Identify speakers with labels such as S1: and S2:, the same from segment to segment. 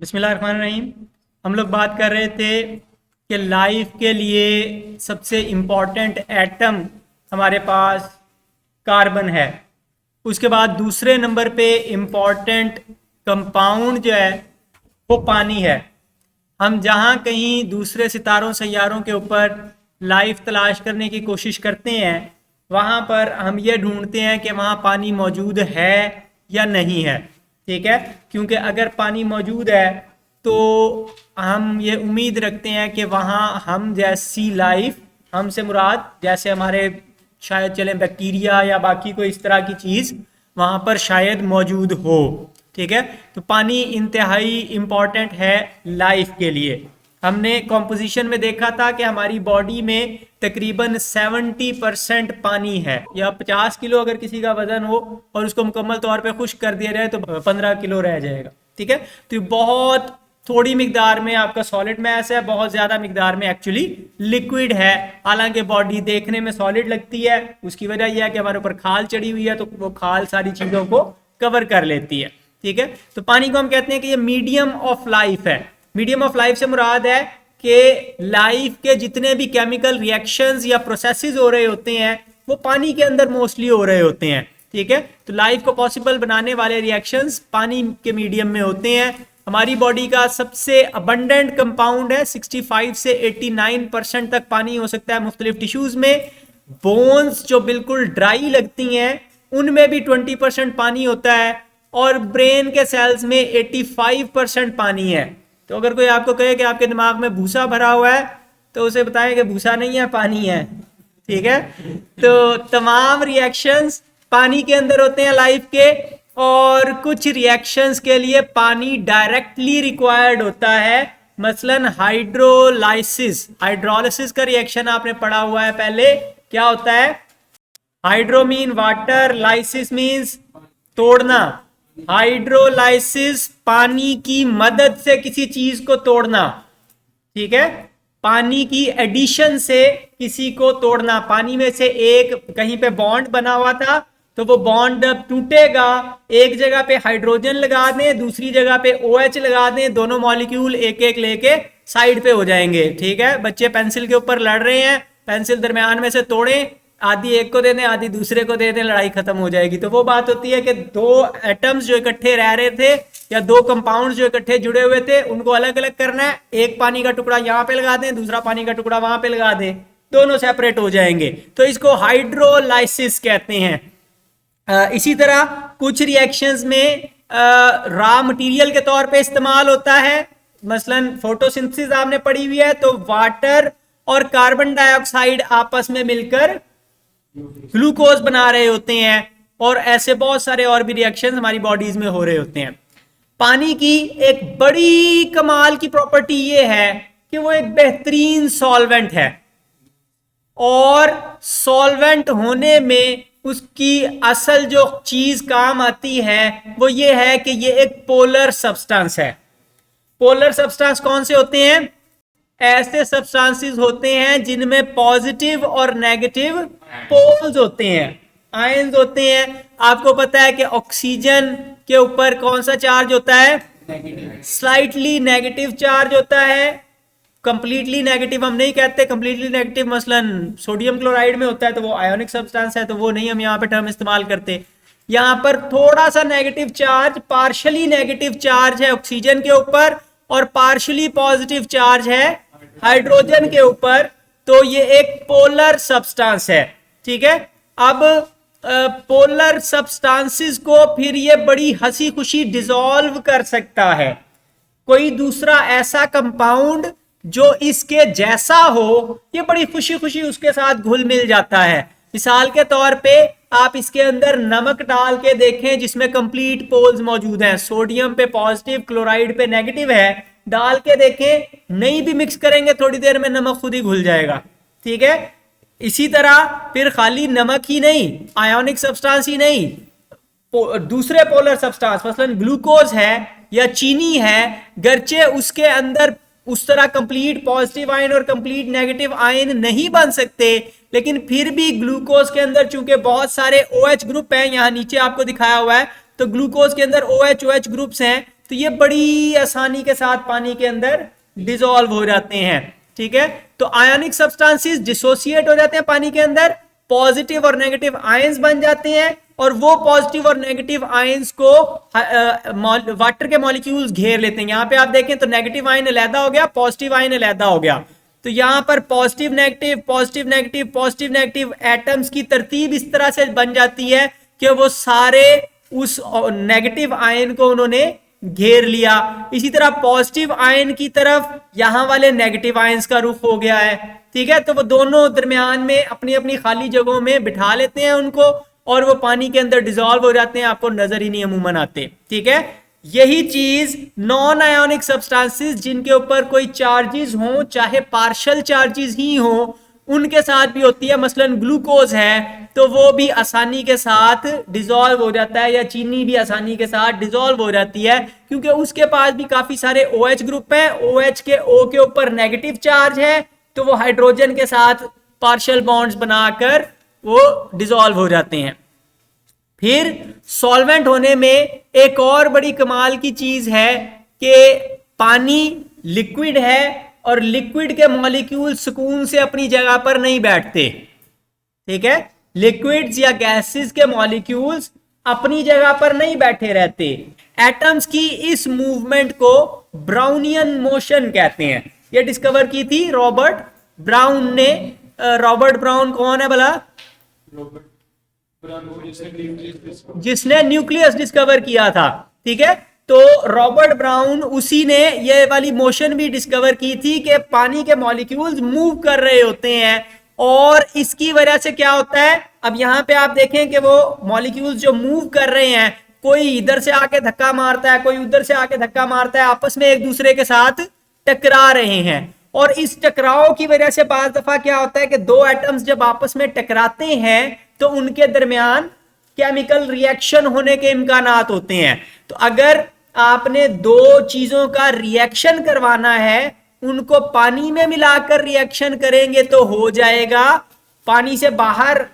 S1: बिस्मिल्लाहिर्रहमानिर्रहीम। हम लोग बात कर रहे थे कि लाइफ के लिए सबसे इम्पॉर्टेंट एटम हमारे पास कार्बन है। उसके बाद दूसरे नंबर पे इम्पॉर्टेंट कंपाउंड जो है वो पानी है। हम जहाँ कहीं दूसरे सितारों सैयारों के ऊपर लाइफ तलाश करने की कोशिश करते हैं, वहाँ पर हम ये ढूंढते हैं कि वहाँ पानी मौजूद है या नहीं है। ठीक है, क्योंकि अगर पानी मौजूद है तो हम ये उम्मीद रखते हैं कि वहाँ हम जैसी लाइफ, हमसे मुराद जैसे हमारे शायद चले बैक्टीरिया या बाकी कोई इस तरह की चीज़ वहाँ पर शायद मौजूद हो। ठीक है, तो पानी इंतहाई इम्पॉर्टेंट है लाइफ के लिए। हमने कॉम्पोजिशन में देखा था कि हमारी बॉडी में तकरीबन 70% पानी है, या 50 किलो अगर किसी का वजन हो और उसको मुकम्मल तौर पे खुश्क कर दिया जाए तो 15 किलो रह जाएगा। ठीक है, तो बहुत थोड़ी मिकदार में आपका सॉलिड मैस है, बहुत ज़्यादा मिकदार में एक्चुअली लिक्विड है। हालांकि बॉडी देखने में सॉलिड लगती है, उसकी वजह यह है कि हमारे ऊपर खाल चढ़ी हुई है, तो वो खाल सारी चीज़ों को कवर कर लेती है। ठीक है, तो पानी को हम कहते हैं कि ये मीडियम ऑफ लाइफ है। मीडियम ऑफ लाइफ से मुराद है कि लाइफ के जितने भी केमिकल रिएक्शंस या प्रोसेसेस हो रहे होते हैं वो पानी के अंदर मोस्टली हो रहे होते हैं। ठीक है, तो लाइफ को पॉसिबल बनाने वाले रिएक्शंस पानी के मीडियम में होते हैं। हमारी बॉडी का सबसे अबंडेंट कंपाउंड है, 65 से 89% तक पानी हो सकता है मुख्तलिफ टिश्यूज में। बोन्स जो बिल्कुल ड्राई लगती हैं उनमें भी 20% पानी होता है, और ब्रेन के सेल्स में 85% पानी है। तो अगर कोई आपको कहे कि आपके दिमाग में भूसा भरा हुआ है तो उसे बताएं कि भूसा नहीं है, पानी है। ठीक है, तो तमाम रिएक्शंस पानी के अंदर होते हैं लाइफ के, और कुछ रिएक्शंस के लिए पानी डायरेक्टली रिक्वायर्ड होता है। मसलन हाइड्रोलाइसिस, हाइड्रोलिसिस का रिएक्शन आपने पढ़ा हुआ है पहले। क्या होता है? Hydro mean water, lysis means तोड़ना। हाइड्रोलाइसिस पानी की मदद से किसी चीज को तोड़ना। ठीक है, पानी की एडिशन से किसी को तोड़ना। पानी में से एक कहीं पे बॉन्ड बना हुआ था तो वो बॉन्ड अब टूटेगा, एक जगह पे हाइड्रोजन लगा दें, दूसरी जगह पे OH लगा दें, दोनों मॉलिक्यूल एक एक लेके साइड पे हो जाएंगे। ठीक है, बच्चे पेंसिल के ऊपर लड़ रहे हैं, पेंसिल दरमियान में से तोड़ें, आधी एक को दे दें आधी दूसरे को दे दें, लड़ाई खत्म हो जाएगी। तो वो बात होती है कि दो एटम्स जो इकट्ठे रह रहे थे या दो कंपाउंड्स जो इकट्ठे जुड़े हुए थे उनको अलग अलग करना है। एक पानी का टुकड़ा यहाँ पे लगा दें, दूसरा पानी का टुकड़ा वहां पे लगा दें, दोनों सेपरेट हो जाएंगे। तो इसको हाइड्रोलाइसिस कहते हैं। इसी तरह कुछ रिएक्शंस में रॉ मटेरियल के तौर पे इस्तेमाल होता है। मसलन फोटोसिंथेसिस आपने पढ़ी हुई है, तो वाटर और कार्बन डाइऑक्साइड आपस में मिलकर ग्लूकोज बना रहे होते हैं, और ऐसे बहुत सारे और भी रिएक्शंस हमारी बॉडीज में हो रहे होते हैं। पानी की एक बड़ी कमाल की प्रॉपर्टी ये है कि वो एक बेहतरीन सॉल्वेंट है, और सॉल्वेंट होने में उसकी असल जो चीज काम आती है वो ये है कि ये एक पोलर सब्सटेंस है। पोलर सब्सटेंस कौन से होते हैं? ऐसे सब्सटेंसेस होते हैं जिनमें पॉजिटिव और नेगेटिव पोल्स होते हैं, आयंस होते हैं। आपको पता है कि ऑक्सीजन के ऊपर कौन सा चार्ज होता है? स्लाइटली नेगेटिव चार्ज होता है। कंप्लीटली नेगेटिव हम नहीं कहते, कंप्लीटली नेगेटिव मसलन सोडियम क्लोराइड में होता है तो वो आयोनिक सब्सटेंस है, तो वो नहीं हम यहाँ पे टर्म इस्तेमाल करते। यहाँ पर थोड़ा सा negative charge, partially negative charge है ऑक्सीजन के ऊपर, और पार्शली पॉजिटिव चार्ज है हाइड्रोजन के ऊपर। तो ये एक पोलर सब्सटेंस है। ठीक है, अब पोलर सब्सटेंसेस को फिर ये बड़ी हंसी खुशी डिसॉल्व कर सकता है कोई दूसरा ऐसा कंपाउंड जो इसके जैसा हो, ये बड़ी खुशी खुशी उसके साथ घुल मिल जाता है। मिसाल के तौर पे आप इसके अंदर नमक डाल के देखें जिसमें कंप्लीट पोल्स मौजूद हैं, सोडियम पे पॉजिटिव, क्लोराइड पे नेगेटिव है, डाल के देखें, नहीं भी मिक्स करेंगे थोड़ी देर में नमक खुद ही घुल जाएगा। ठीक है, इसी तरह फिर खाली नमक ही नहीं, आयोनिक सब्सटेंस ही नहीं, दूसरे पोलर सब्सटेंस मसलन ग्लूकोज है या चीनी है, गरचे उसके अंदर उस तरह कंप्लीट पॉजिटिव आयन और कंप्लीट नेगेटिव आयन नहीं बन सकते, लेकिन फिर भी ग्लूकोज के अंदर चूंकि बहुत सारे OH ग्रुप हैं, यहाँ नीचे आपको दिखाया हुआ है, तो ग्लूकोज के अंदर OH ग्रुप्स हैं, तो तो ये बड़ी आसानी के साथ पानी के अंदर डिसॉल्व हो जाते हैं। ठीक है, तो आयनिक सब्सटेंसेस डिसोसिएट हो जाते हैं पानी के अंदर, पॉजिटिव और नेगेटिव आयंस बन जाते हैं, और वो पॉजिटिव और नेगेटिव आयंस को वाटर के मॉलिक्यूल्स घेर लेते हैं। यहां पे आप देखें तो नेगेटिव आयन अलहदा हो गया, पॉजिटिव आयन अलहदा हो गया। तो यहां पर positive negative positive negative positive negative atoms की तरतीब इस तरह से बन जाती है कि वो सारे उस नेगेटिव आयन को उन्होंने घेर लिया। इसी तरह पॉजिटिव आयन की तरफ यहां वाले नेगेटिव आयंस का रुख हो गया है। ठीक है, तो वो दोनों दरमियान में अपनी अपनी खाली जगहों में बिठा लेते हैं उनको, और वो पानी के अंदर डिसॉल्व हो जाते हैं, आपको नजर ही नहीं अमूमन आते। ठीक है, यही चीज नॉन आयोनिक सब्सटेंसेस जिनके ऊपर कोई चार्जेस हो, चाहे पार्शियल चार्जेस ही हो, उनके साथ भी होती है। मसलन ग्लूकोज है तो वो भी आसानी के साथ डिसॉल्व हो जाता है, या चीनी भी आसानी के साथ डिसॉल्व हो जाती है, क्योंकि उसके पास भी काफी सारे OH ग्रुप हैं। OH के O के ऊपर नेगेटिव चार्ज है, तो वो हाइड्रोजन के साथ पार्शियल बॉन्ड्स बनाकर वो डिसॉल्व हो जाते हैं। फिर सॉल्वेंट होने में एक और बड़ी कमाल की चीज है कि पानी लिक्विड है, और लिक्विड के मॉलिक्यूल सुकून से अपनी जगह पर नहीं बैठते। ठीक है, लिक्विड्स या गैसेस के मॉलिक्यूल्स अपनी जगह पर नहीं बैठे रहते। एटम्स की इस मूवमेंट को ब्राउनियन मोशन कहते हैं। ये डिस्कवर की थी रॉबर्ट ब्राउन ने। रॉबर्ट ब्राउन कौन है भला? जिसने न्यूक्लियस डिस्कवर किया था। ठीक है, तो रॉबर्ट ब्राउन उसी ने ये वाली मोशन भी डिस्कवर की थी कि पानी के मॉलिक्यूल्स मूव कर रहे होते हैं, और इसकी वजह से क्या होता है, अब यहां पे आप देखें कि वो मॉलिक्यूल्स जो मूव कर रहे हैं, कोई इधर से आके धक्का मारता है, कोई उधर से आके धक्का मारता है, आपस में एक दूसरे के साथ टकरा रहे हैं। और इस टकराव की वजह से बाज दफा क्या होता है कि दो एटम्स जब आपस में टकराते हैं तो उनके दरमियान केमिकल रिएक्शन होने के इम्कानात होते हैं। तो अगर आपने दो चीजों का रिएक्शन करवाना है, उनको पानी में मिलाकर रिएक्शन करेंगे तो हो जाएगा, पानी से बाहर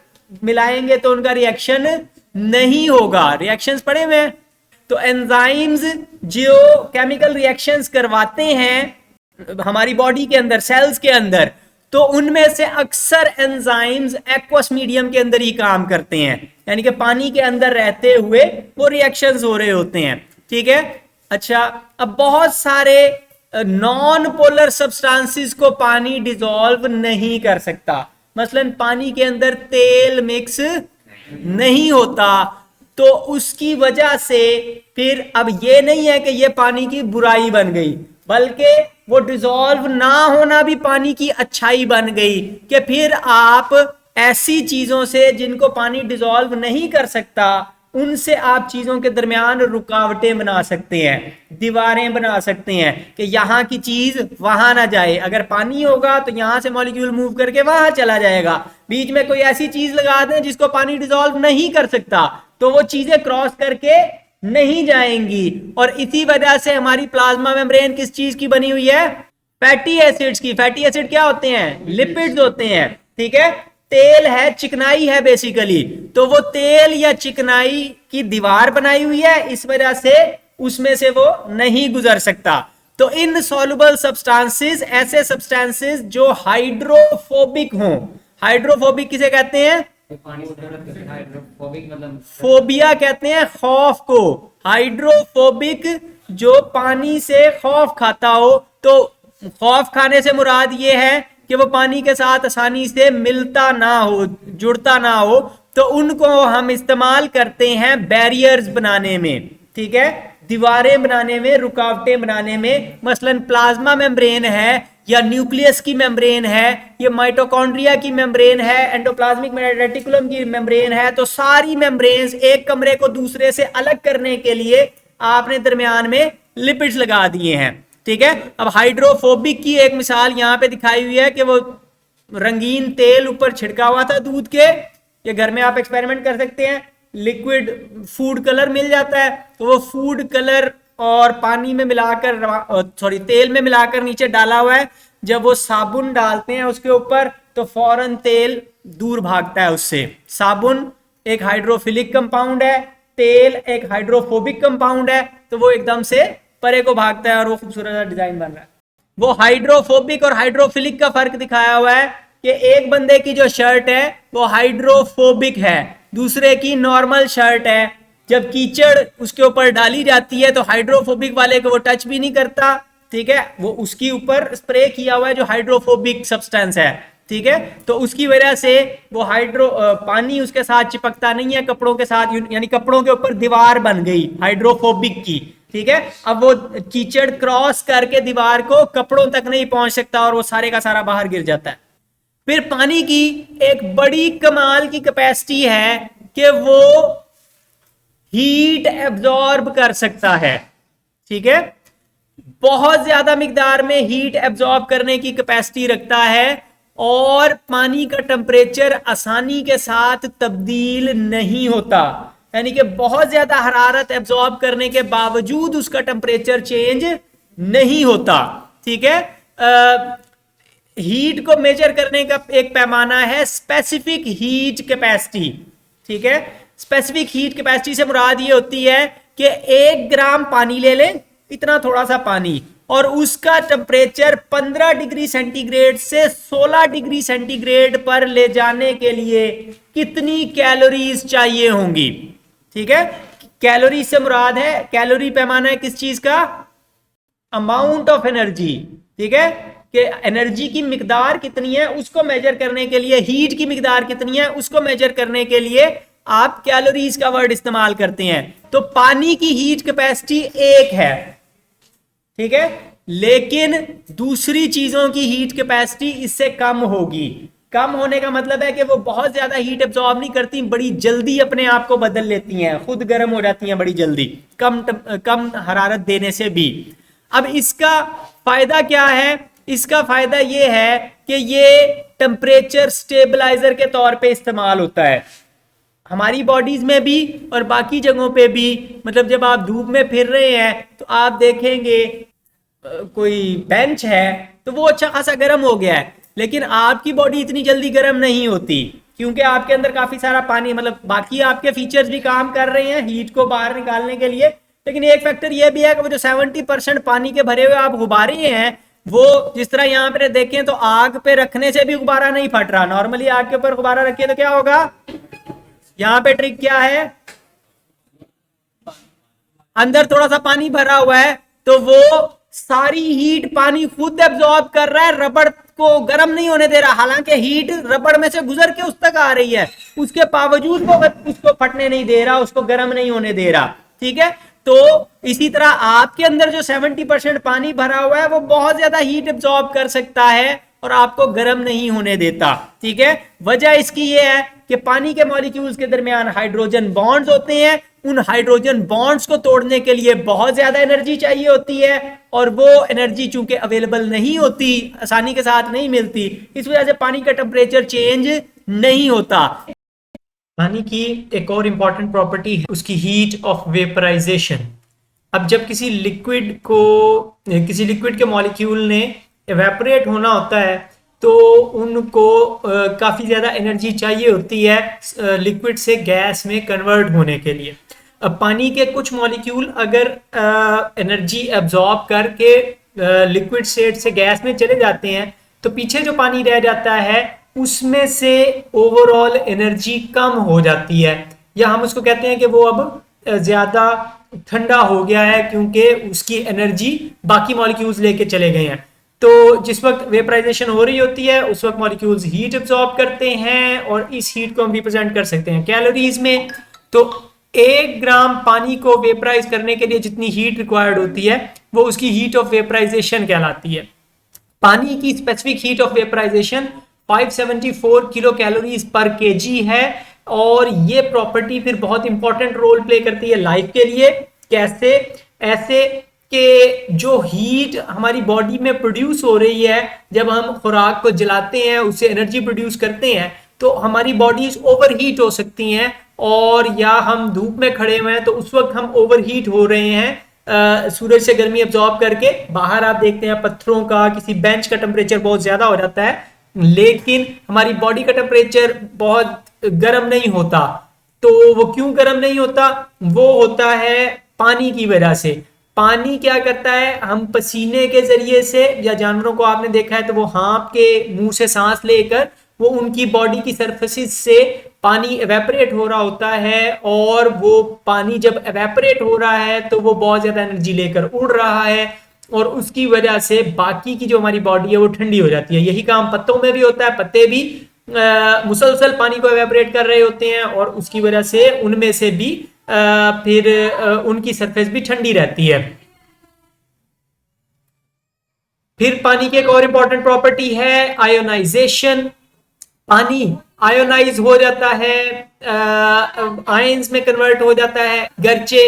S1: मिलाएंगे तो उनका रिएक्शन नहीं होगा। रिएक्शंस पढ़े हुए हैं। तो एंजाइम्स जो केमिकल रिएक्शंस करवाते हैं हमारी बॉडी के अंदर, सेल्स के अंदर, तो उनमें से अक्सर एंजाइम्स एक्वस मीडियम के अंदर ही काम करते हैं, यानी कि पानी के अंदर रहते हुए वो रिएक्शंस हो रहे होते हैं। ठीक है, अच्छा, अब बहुत सारे नॉन पोलर सब्सटेंसेस को पानी डिसॉल्व नहीं कर सकता। मसलन पानी के अंदर तेल मिक्स नहीं होता, तो उसकी वजह से फिर अब ये नहीं है कि ये पानी की बुराई बन गई, बल्कि वो डिसॉल्व ना होना भी पानी की अच्छाई बन गई, कि फिर आप ऐसी चीजों से जिनको पानी डिसॉल्व नहीं कर सकता, उनसे आप चीजों के दरमियान रुकावटें बना सकते हैं, दीवारें बना सकते हैं कि यहां की चीज वहां ना जाए। अगर पानी होगा तो यहां से मॉलिक्यूल मूव करके वहां चला जाएगा। बीच में कोई ऐसी चीज लगा दें जिसको पानी डिसॉल्व नहीं कर सकता, तो वो चीजें क्रॉस करके नहीं जाएंगी। और इसी वजह से हमारी प्लाज्मा मेम्ब्रेन किस चीज की बनी हुई है? फैटी एसिड्स की। फैटी एसिड क्या होते हैं? लिपिड्स होते हैं। ठीक है, तेल है, चिकनाई है बेसिकली, तो वो तेल या चिकनाई की दीवार बनाई हुई है, इस वजह से उसमें से वो नहीं गुजर सकता। तो इनसॉल्युबल सब्सटेंसेस, ऐसे सब्सटेंसेस जो हाइड्रोफोबिक हों। हाइड्रोफोबिक किसे कहते हैं? फोबिया कहते हैं खौफ को। हाइड्रोफोबिक जो पानी से खौफ खाता हो, तो खौफ खाने से मुराद ये है कि वो पानी के साथ आसानी से मिलता ना हो, जुड़ता ना हो, तो उनको हम इस्तेमाल करते हैं बैरियर्स बनाने में। ठीक है, दीवारें बनाने में, रुकावटें बनाने में। मसलन प्लाज्मा मेम्ब्रेन है, या न्यूक्लियस की मेम्ब्रेन है, ये माइटोकॉन्ड्रिया की मेम्ब्रेन है, एंडोप्लाज्मिक रेटिकुलम की मेम्ब्रेन है, तो सारी मेम्ब्रेन्स एक कमरे को दूसरे से अलग करने के लिए आपने दरमियान में लिपिड्स लगा दिए हैं। ठीक है, अब हाइड्रोफोबिक की एक मिसाल यहाँ पे दिखाई हुई है कि वो रंगीन तेल ऊपर छिड़का हुआ था दूध के। ये घर में आप एक्सपेरिमेंट कर सकते हैं। लिक्विड फूड कलर मिल जाता है, तो वो फूड कलर और पानी में मिलाकर, तेल में मिलाकर नीचे डाला हुआ है। जब वो साबुन डालते हैं उसके ऊपर, तो फौरन तेल दूर भागता है उससे। साबुन एक हाइड्रोफिलिक कंपाउंड है, तेल एक हाइड्रोफोबिक कंपाउंड है, तो वो एकदम से परे को भागता है और वो खूबसूरत सा डिजाइन बन रहा है। वो हाइड्रोफोबिक और हाइड्रोफिलिक का फर्क दिखाया हुआ है कि एक बंदे की जो शर्ट है वो हाइड्रोफोबिक है, दूसरे की नॉर्मल शर्ट है। जब कीचड़ उसके ऊपर डाली जाती है तो हाइड्रोफोबिक वाले को वो टच भी नहीं करता, ठीक है, वो उसके ऊपर स्प्रे किया हुआ है जो हाइड्रोफोबिक सब्सटेंस है, ठीक है, तो उसकी वजह से वो पानी उसके साथ चिपकता नहीं है कपड़ों के साथ, यानी कपड़ों के ऊपर दीवार बन गई हाइड्रोफोबिक की, ठीक है। अब वो कीचड़ क्रॉस करके दीवार को कपड़ों तक नहीं पहुंच सकता और वो सारे का सारा बाहर गिर जाता है। फिर पानी की एक बड़ी कमाल की कैपेसिटी है कि वो हीट एब्जॉर्ब कर सकता है, ठीक है, बहुत ज्यादा मिकदार में हीट एब्जॉर्ब करने की कैपेसिटी रखता है और पानी का टेम्परेचर आसानी के साथ तब्दील नहीं होता, यानी कि बहुत ज्यादा हरारत एब्जॉर्ब करने के बावजूद उसका टेम्परेचर चेंज नहीं होता, ठीक है। हीट को मेजर करने का एक पैमाना है स्पेसिफिक हीट कैपेसिटी, ठीक है। स्पेसिफिक हीट कैपेसिटी से मुराद ये होती है कि 1 ग्राम पानी ले लें, इतना थोड़ा सा पानी, और उसका टेम्परेचर 15 डिग्री सेंटीग्रेड से 16 डिग्री सेंटीग्रेड पर ले जाने के लिए कितनी कैलोरीज चाहिए होंगी, ठीक है। कैलोरी से मुराद है, कैलोरी पैमाना है किस चीज का, अमाउंट ऑफ एनर्जी, ठीक है, कि एनर्जी की मिकदार कितनी है उसको मेजर करने के लिए, हीट की मिकदार कितनी है उसको मेजर करने के लिए आप कैलोरीज का वर्ड इस्तेमाल करते हैं। तो पानी की हीट कैपेसिटी 1 है, ठीक है, लेकिन दूसरी चीजों की हीट कैपेसिटी इससे कम होगी। कम होने का मतलब है कि वो बहुत ज्यादा हीट एब्जॉर्ब नहीं करती, बड़ी जल्दी अपने आप को बदल लेती हैं, खुद गर्म हो जाती हैं बड़ी जल्दी, कम हरारत देने से भी। अब इसका फायदा क्या है, इसका फायदा ये है कि ये टेम्परेचर स्टेबलाइजर के तौर पे इस्तेमाल होता है हमारी बॉडीज में भी और बाकी जगहों पे भी। मतलब जब आप धूप में फिर रहे हैं तो आप देखेंगे कोई बेंच है तो वो अच्छा खासा गर्म हो गया है, लेकिन आपकी बॉडी इतनी जल्दी गर्म नहीं होती क्योंकि आपके अंदर काफी सारा पानी, मतलब बाकी आपके फीचर्स भी काम कर रहे हैं हीट को बाहर निकालने के लिए, लेकिन एक फैक्टर ये भी है कि वो जो 70% पानी के भरे हुए आप गुब्बारे हैं, वो जिस तरह यहाँ पे देखें तो आग पे रखने से भी गुब्बारा नहीं फट रहा। नॉर्मली आग के ऊपर गुब्बारा रखिए तो क्या होगा, यहाँ पे ट्रिक क्या है, अंदर थोड़ा सा पानी भरा हुआ है तो वो सारी हीट पानी खुद एब्जॉर्ब कर रहा है, रबड़ को गर्म नहीं होने दे रहा, हालांकि हीट रबड़ में से गुजर के उस तक आ रही है, उसके बावजूद वो उसको फटने नहीं दे रहा, उसको गर्म नहीं होने दे रहा, ठीक है। तो इसी तरह आपके अंदर जो 70% पानी भरा हुआ है वो बहुत ज्यादा हीट एब्जॉर्ब कर सकता है और आपको गर्म नहीं होने देता, ठीक है। वजह इसकी ये है कि पानी के मॉलिक्यूल्स के दरमियान हाइड्रोजन बॉन्ड्स होते हैं, उन हाइड्रोजन बॉन्ड्स को तोड़ने के लिए बहुत ज्यादा एनर्जी चाहिए होती है और वो एनर्जी चूंकि अवेलेबल नहीं होती, आसानी के साथ नहीं मिलती, इस वजह से पानी का टेम्परेचर चेंज नहीं होता। पानी की एक और इंपॉर्टेंट प्रॉपर्टी है उसकी हीट ऑफ वेपराइजेशन। अब जब किसी लिक्विड के मॉलिक्यूल ने एवेपोरेट होना होता है तो उनको काफ़ी ज़्यादा एनर्जी चाहिए होती है लिक्विड से गैस में कन्वर्ट होने के लिए। अब पानी के कुछ मॉलिक्यूल अगर एनर्जी एब्जॉर्ब करके लिक्विड स्टेट से गैस में चले जाते हैं तो पीछे जो पानी रह जाता है उसमें से ओवरऑल एनर्जी कम हो जाती है, या हम उसको कहते हैं कि वो अब ज़्यादा ठंडा हो गया है क्योंकि उसकी एनर्जी बाकी मॉलिक्यूल्स लेके चले गए हैं। तो जिस वक्त वेपराइजेशन हो रही होती है उस वक्त मॉलिक्यूल्स हीट एब्जॉर्ब करते हैं और इस हीट को हम रिप्रेजेंट कर सकते हैं कैलोरीज में। तो 1 ग्राम पानी को वेपराइज करने के लिए जितनी हीट रिक्वायर्ड होती है वो उसकी हीट ऑफ वेपराइजेशन कहलाती है। पानी की specific heat of vaporisation 574 kilocalories per KG है और ये प्रॉपर्टी फिर बहुत इंपॉर्टेंट रोल प्ले करती है लाइफ के लिए। कैसे? ऐसे कि जो हीट हमारी बॉडी में प्रोड्यूस हो रही है जब हम खुराक को जलाते हैं, उससे एनर्जी प्रोड्यूस करते हैं, तो हमारी बॉडीज ओवर हीट हो सकती हैं, और या हम धूप में खड़े हुए हैं तो उस वक्त हम ओवर हीट हो रहे हैं सूरज से गर्मी एब्जॉर्ब करके। बाहर आप देखते हैं पत्थरों का, किसी बेंच का टेम्परेचर बहुत ज्यादा हो जाता है, लेकिन हमारी बॉडी का टेम्परेचर बहुत गर्म नहीं होता। तो वो क्यों गर्म नहीं होता? वो होता है पानी की वजह से। पानी क्या करता है, हम पसीने के जरिए से, या जानवरों को आपने देखा है तो वो हाँप के मुंह से सांस लेकर वो उनकी बॉडी की सरफेसिस से पानी एवेपोरेट हो रहा होता है, और वो पानी जब एवेपोरेट हो रहा है तो वो बहुत ज्यादा एनर्जी लेकर उड़ रहा है, और उसकी वजह से बाकी की जो हमारी बॉडी है वो ठंडी हो जाती है। यही काम पत्तों में भी होता है, पत्ते भी मुसलसल पानी को एवेपोरेट कर रहे होते हैं, और उसकी वजह से उनमें से भी फिर उनकी सरफेस भी ठंडी रहती है। फिर पानी की एक और इंपॉर्टेंट प्रॉपर्टी है आयोनाइजेशन। पानी आयोनाइज हो जाता है, आयंस में कन्वर्ट हो जाता है, गर्चे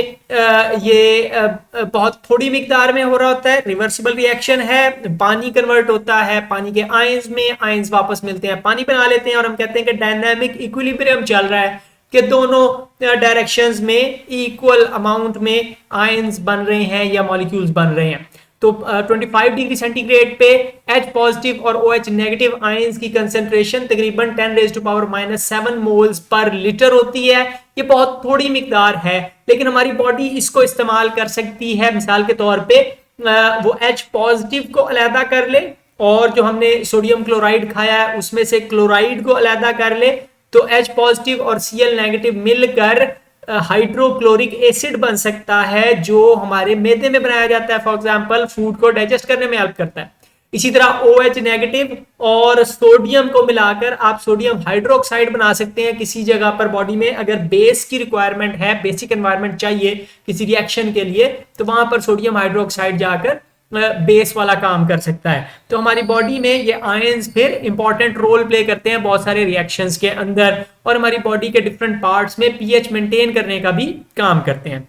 S1: ये बहुत थोड़ी मिकदार में हो रहा होता है, रिवर्सिबल रिएक्शन है, पानी कन्वर्ट होता है पानी के आयंस में, आयंस वापस मिलते हैं, पानी बना लेते हैं, और हम कहते हैं कि डायनामिक इक्विलिब्रियम चल रहा है, कि दोनों डायरेक्शंस में इक्वल अमाउंट में आयंस बन रहे हैं या मॉलिक्यूल्स बन रहे हैं। तो 25 डिग्री सेंटीग्रेड पे H पॉजिटिव और OH नेगेटिव आयंस की कंसेंट्रेशन तकरीबन 10⁻⁻7 मोल्स पर लीटर होती है। ये बहुत थोड़ी मिकदार है, लेकिन हमारी बॉडी इसको इस्तेमाल कर सकती है। मिसाल के तौर पे वो H पॉजिटिव को अलहदा कर ले, और जो हमने सोडियम क्लोराइड खाया है उसमें से क्लोराइड को अलहदा कर ले, तो H पॉजिटिव और Cl नेगेटिव मिलकर हाइड्रोक्लोरिक एसिड बन सकता है, जो हमारे मैदे में बनाया जाता है, फॉर एग्जांपल फूड को डाइजेस्ट करने में हेल्प करता है। इसी तरह OH नेगेटिव और सोडियम को मिलाकर आप सोडियम हाइड्रोक्साइड बना सकते हैं किसी जगह पर बॉडी में। अगर बेस की रिक्वायरमेंट है, बेसिक एनवायरनमेंट चाहिए किसी रिएक्शन के लिए, तो वहां पर सोडियम हाइड्रोक्साइड जाकर बेस वाला काम कर सकता है। तो हमारी बॉडी में ये आयंस फिर इंपॉर्टेंट रोल प्ले करते हैं बहुत सारे रिएक्शंस के अंदर, और हमारी बॉडी के डिफरेंट पार्ट्स में पीएच मेंटेन करने का भी काम करते हैं।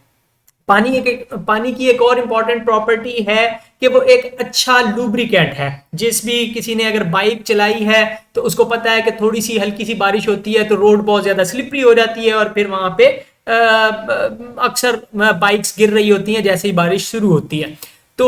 S1: पानी की एक और इंपॉर्टेंट प्रॉपर्टी है कि वो एक अच्छा लुब्रिकेंट है। जिस भी किसी ने अगर बाइक चलाई है तो उसको पता है कि थोड़ी सी हल्की सी बारिश होती है तो रोड बहुत ज्यादा स्लिपरी हो जाती है, और फिर वहां पे अक्सर बाइक्स गिर रही होती हैं जैसे ही बारिश शुरू होती है। तो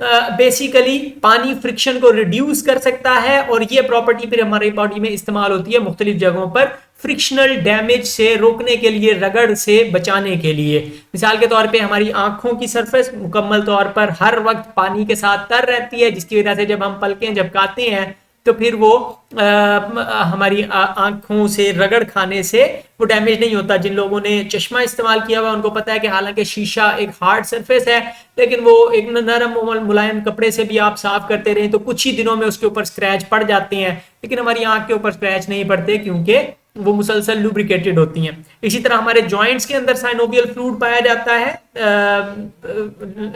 S1: बेसिकली पानी फ्रिक्शन को रिड्यूस कर सकता है, और ये प्रॉपर्टी फिर हमारी बॉडी में इस्तेमाल होती है मुख्तलिफ जगहों पर फ्रिक्शनल डैमेज से रोकने के लिए, रगड़ से बचाने के लिए। मिसाल के तौर पे हमारी आंखों की सरफेस मुकम्मल तौर पर हर वक्त पानी के साथ तर रहती है, जिसकी वजह से जब हम पलकें झपकाते हैं तो फिर वो हमारी आंखों से रगड़ खाने से वो डैमेज नहीं होता। जिन लोगों ने चश्मा इस्तेमाल किया हुआ उनको पता है कि हालांकि शीशा एक हार्ड सरफेस है, लेकिन वो एक नरम मुलायम कपड़े से भी आप साफ करते रहें तो कुछ ही दिनों में उसके ऊपर स्क्रैच पड़ जाते हैं, लेकिन हमारी आंख के ऊपर स्क्रैच नहीं पड़ते क्योंकि वो मुसलसल लुब्रिकेटेड होती हैं। इसी तरह हमारे जॉइंट्स के अंदर साइनोवियल फ्लूइड पाया जाता है।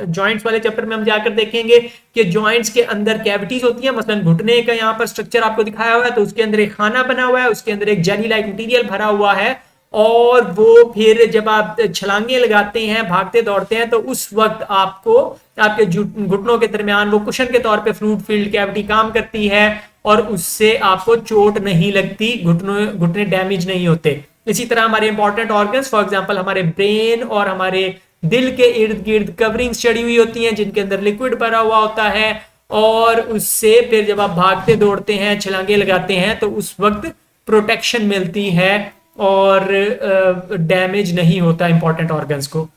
S1: जॉइंट्स वाले चैप्टर में हम जाकर देखेंगे कि जॉइंट्स के अंदर कैविटीज होती हैं। मसलन घुटने का यहाँ पर स्ट्रक्चर आपको दिखाया हुआ है, तो उसके अंदर एक खाना बना हुआ है, उसके अंदर एक जेली लाइक मटीरियल भरा हुआ है, और वो फिर जब आप छलांगे लगाते हैं, भागते दौड़ते हैं, तो उस वक्त आपको आपके घुटनों के दरमियान वो कुशन के तौर पे फ्लूइड फील्ड कैविटी काम करती है, और उससे आपको चोट नहीं लगती, घुटने डैमेज नहीं होते। इसी तरह हमारे इंपॉर्टेंट ऑर्गन्स, फॉर एग्जांपल हमारे ब्रेन और हमारे दिल के इर्द गिर्द कवरिंग्स चढ़ी हुई होती हैं जिनके अंदर लिक्विड भरा हुआ होता है, और उससे फिर जब आप भागते दौड़ते हैं, छलांगे लगाते हैं, तो उस वक्त प्रोटेक्शन मिलती है और डैमेज नहीं होता इंपॉर्टेंट ऑर्गन्स को।